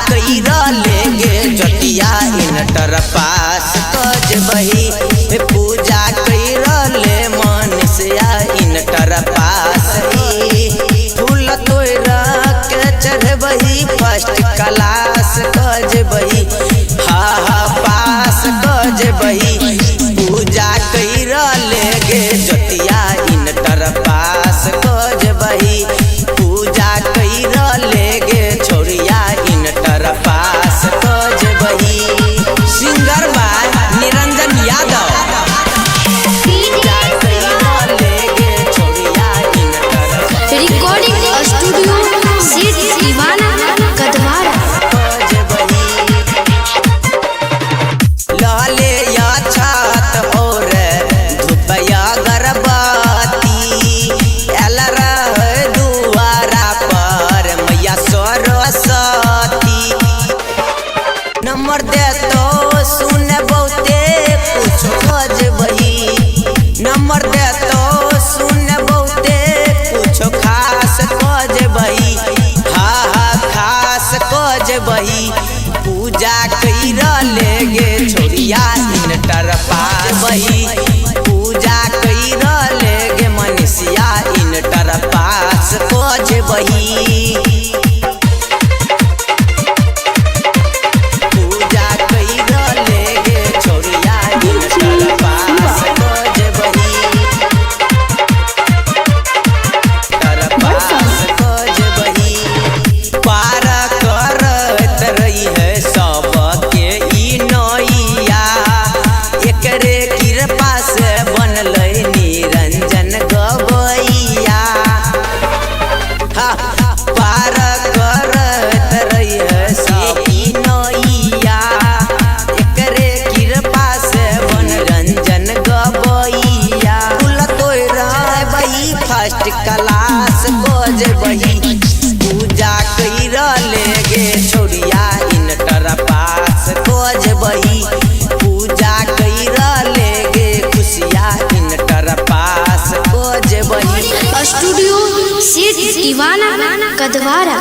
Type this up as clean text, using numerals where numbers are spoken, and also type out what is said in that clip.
कईरा लेगे जतिया inter pass कज बही पूजा कईरा ले मनुष्या इंटर पास फूल तोरा के चढ़बही फर्स्ट क्लास कज बही हा पास कज बही पूजा कईरा लेगे जतिया इंटर पास कज बही पूजा कईरा लेगे छोरिया इंटर पास कज बही। सिंगर बा निरंजन यादव पूजा कईरा लेगे छोरिया इंटर रिकॉर्डिंग स्टूडियो सिटी दीवाना कदवारा कज बही लाले या छात और धुपया गरबाती एलरा दुआरा पर मैया सरस्वती नंबर दे तो सुन बहुते कुछ कज बही नंबर दे तो सुन बहुते कुछ खास कज बही हा खास कज बही पूजा कईरा लेगे छोरिया इंटर पास बही पूजा कईरा लेगे मनुष्या इंटर पास कज बही पूजा कईरा लेगे छोरिया इंटर पास कज बही इंटर पास कज बही पार करत रही है सबके ई नैया एकरे कृपा से बनलै निरंजन गवैया पार करत रही है सब ई नैया एकरे कृपा से मनोरंजन गवैया फूल तोरा बही फर्स्ट क्लास कज बही पूजा कईरा लेगे छोरिया इंटर पास कज बही पूजा कईरा लेगे खुशिया इंटर पास कज बही। स्टूडियो सिटी दीवाना कदवारा।